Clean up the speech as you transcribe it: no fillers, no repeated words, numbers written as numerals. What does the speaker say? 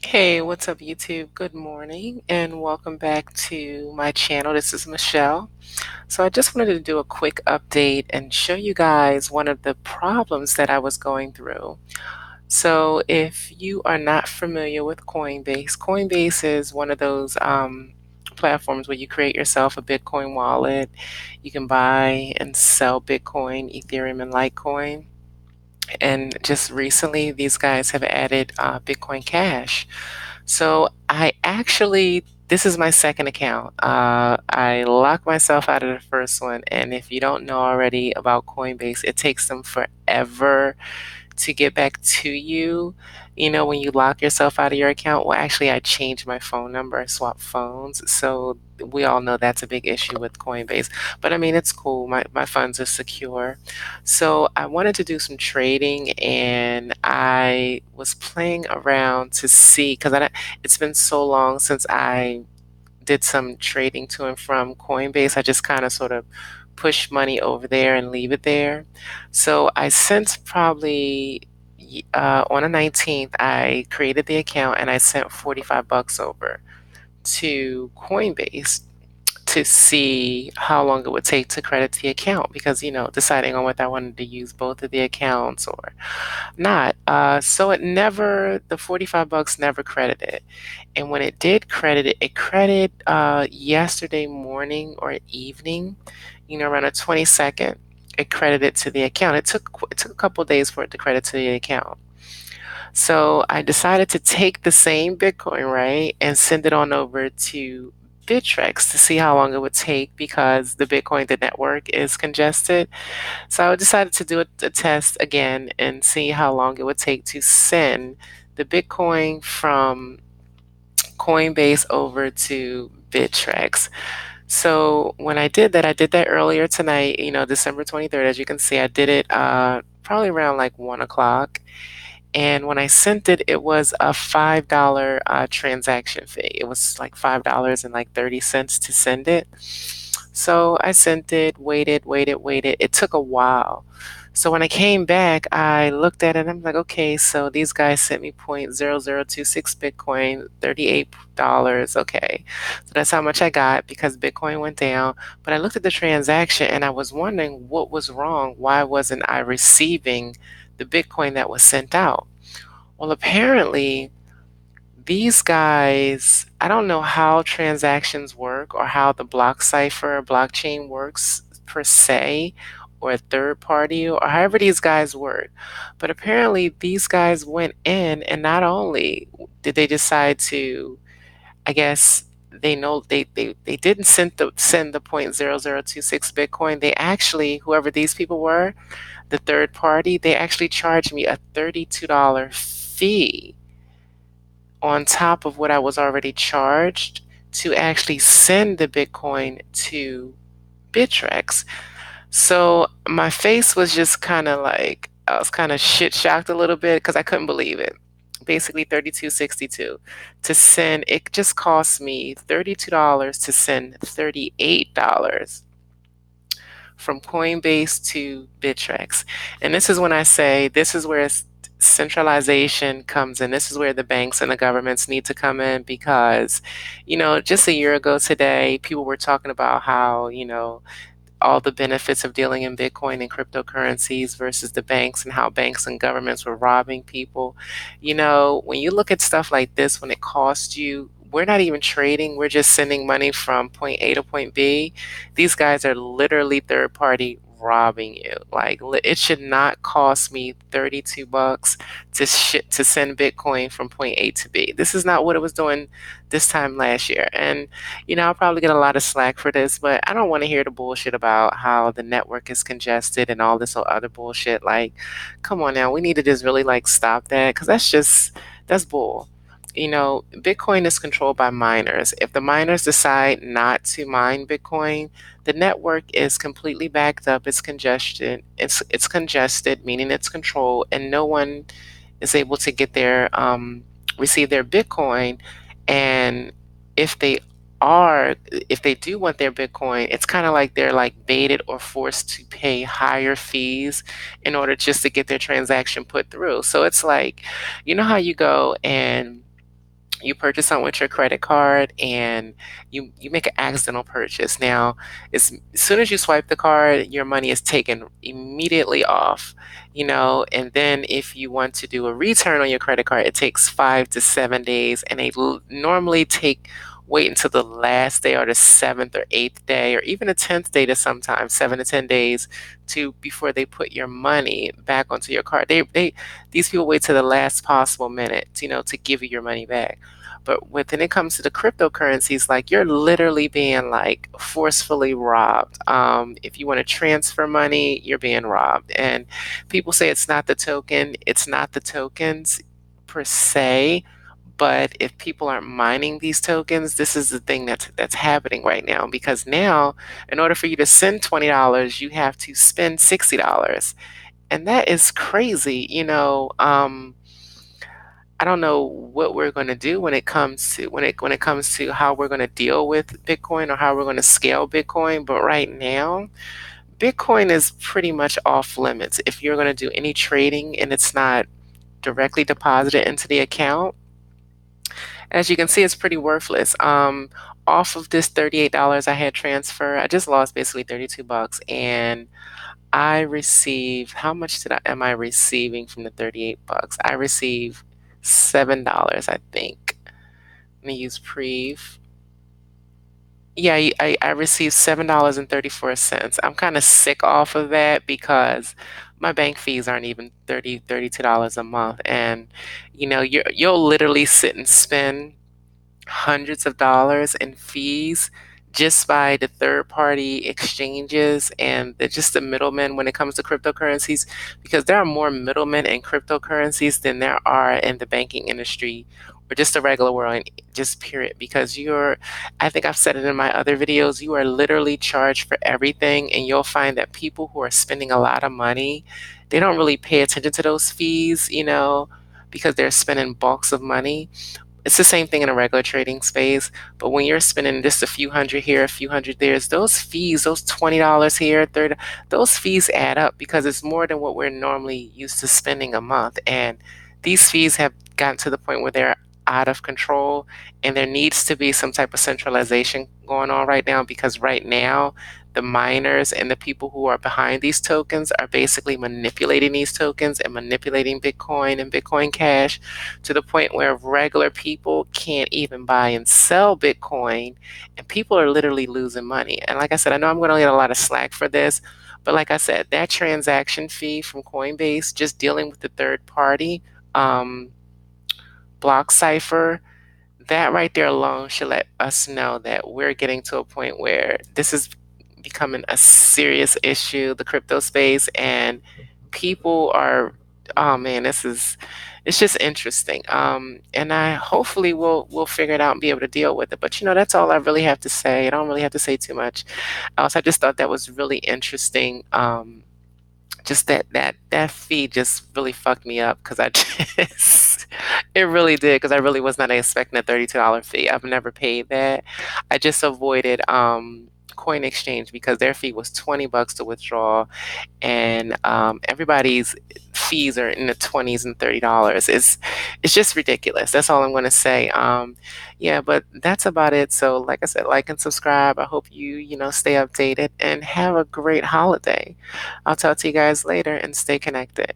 Hey, what's up, YouTube? Good morning, and welcome back to my channel. This is Michelle. So, I just wanted to do a quick update and show you guys one of the problems that I was going through. So, if you are not familiar with Coinbase, Coinbase is one of those platforms where you create yourself a Bitcoin wallet. You can buy and sell Bitcoin, Ethereum, and Litecoin. And just recently, these guys have added Bitcoin Cash. So this is my second account. I locked myself out of the first one. And if you don't know already about Coinbase, it takes them forever to get back to you. You know, when you lock yourself out of your account, well, actually, I changed my phone number, I swapped phones. So we all know that's a big issue with Coinbase. But I mean, it's cool. My funds are secure. So I wanted to do some trading and I was playing around to see, because it's been so long since I did some trading to and from Coinbase. I just kind of sort of push money over there and leave it there. So I sent probably on the 19th, I created the account and I sent 45 bucks over to Coinbase to see how long it would take to credit the account because, deciding on whether I wanted to use both of the accounts or not. So the 45 bucks never credited. And when it did credit it credited yesterday morning or evening, around the 22nd, it credited to the account. It took a couple of days for it to credit to the account. So I decided to take the same Bitcoin, right, and send it on over to Bittrex to see how long it would take because the network is congested. So I decided to do a test again and see how long it would take to send the Bitcoin from Coinbase over to Bittrex. So when I did that earlier tonight, December 23rd. As you can see, I did it probably around like 1 o'clock. And when I sent it, it was a $5 transaction fee. It was like $5 and like 30 cents to send it. So I sent it, waited. It took a while. So when I came back, I looked at it and I'm like, okay, so these guys sent me 0.0026 Bitcoin, $38. Okay. So that's how much I got because Bitcoin went down. But I looked at the transaction and I was wondering what was wrong. Why wasn't I receiving the Bitcoin that was sent out? Well, apparently, these guys, I don't know how transactions work or how the block cipher blockchain works per se, or a third party, or however these guys work. But apparently, these guys went in, and not only did they decide to, I guess, they didn't send the 0.0026 Bitcoin. They actually, whoever these people were, the third party, they actually charged me a $32 fee on top of what I was already charged to actually send the Bitcoin to Bittrex. So my face was just kind of like, I was kind of shit shocked a little bit because I couldn't believe it. Basically 32.62 to send. It just cost me $32 to send $38 from Coinbase to Bittrex. And this is when I say this is where centralization comes in. This is where the banks and the governments need to come in because, just a year ago today, people were talking about how, all the benefits of dealing in Bitcoin and cryptocurrencies versus the banks and how banks and governments were robbing people. When you look at stuff like this, when it costs you, we're not even trading, we're just sending money from point A to point B. These guys are literally third party robbing you. Like it should not cost me 32 bucks to send Bitcoin from point A to B. This is not what it was doing this time last year. And I'll probably get a lot of slack for this, but I don't want to hear the bullshit about how the network is congested and all this other bullshit. Like, come on now, we need to just really like stop that because that's bull. Bitcoin is controlled by miners. If the miners decide not to mine Bitcoin, the network is completely backed up. It's congested. It's congested, meaning it's controlled, and no one is able to receive their Bitcoin. And if they if they do want their Bitcoin, it's kind of like they're like baited or forced to pay higher fees in order just to get their transaction put through. So it's like, how you go and you purchase something with your credit card and you make an accidental purchase. Now, as soon as you swipe the card, your money is taken immediately off, and then if you want to do a return on your credit card, it takes 5 to 7 days, and they normally wait until the last day or the seventh or eighth day or even the 10th day to sometimes 7 to 10 days to before they put your money back onto your card. These people wait to the last possible minute, to give you your money back. But when it comes to the cryptocurrencies, like, you're literally being like forcefully robbed. If you want to transfer money, you're being robbed. And people say it's not the token, it's not the tokens per se. But if people aren't mining these tokens, this is the thing that's happening right now. Because now, in order for you to send $20, you have to spend $60, and that is crazy. I don't know what we're going to do when it comes to how we're going to deal with Bitcoin or how we're going to scale Bitcoin. But right now, Bitcoin is pretty much off limits. If you're going to do any trading and it's not directly deposited into the account, as you can see, it's pretty worthless. Off of this $38 I had transfer, I just lost basically 32 bucks, and I received, how much am I receiving from the 38 bucks? I received $7, I think. Let me use Preve. Yeah, I received $7.34. I'm kind of sick off of that because my bank fees aren't even $32 a month. And you'll literally sit and spend hundreds of dollars in fees just by the third party exchanges and just the middlemen when it comes to cryptocurrencies, because there are more middlemen in cryptocurrencies than there are in the banking industry or just the regular world, and just period. Because I think I've said it in my other videos, you are literally charged for everything, and you'll find that people who are spending a lot of money, they don't really pay attention to those fees, because they're spending bulks of money. It's the same thing in a regular trading space, but when you're spending just a few hundred here, a few hundred there, those fees, those $20 here, 30, those fees add up because it's more than what we're normally used to spending a month. And these fees have gotten to the point where they're out of control, and there needs to be some type of centralization going on right now, because right now the miners and the people who are behind these tokens are basically manipulating these tokens and manipulating Bitcoin and Bitcoin Cash to the point where regular people can't even buy and sell Bitcoin, and people are literally losing money. And like I said, I know I'm going to get a lot of slack for this, but like I said, that transaction fee from CoinBase, just dealing with the third party block cipher, that right there alone should let us know that we're getting to a point where this is becoming a serious issue, the crypto space, and people are, oh man, it's just interesting. And I hopefully we'll figure it out and be able to deal with it. But that's all I really have to say. I don't really have to say too much else. I just thought that was really interesting. Just that feed just really fucked me up, because I just it really did, because I really was not expecting a $32 fee. I've never paid that. I just avoided Coin Exchange because their fee was 20 bucks to withdraw, and everybody's fees are in the 20s and $30. It's just ridiculous. That's all I'm going to say. Yeah, but that's about it. So like I said, like and subscribe. I hope you stay updated and have a great holiday. I'll talk to you guys later, and stay connected.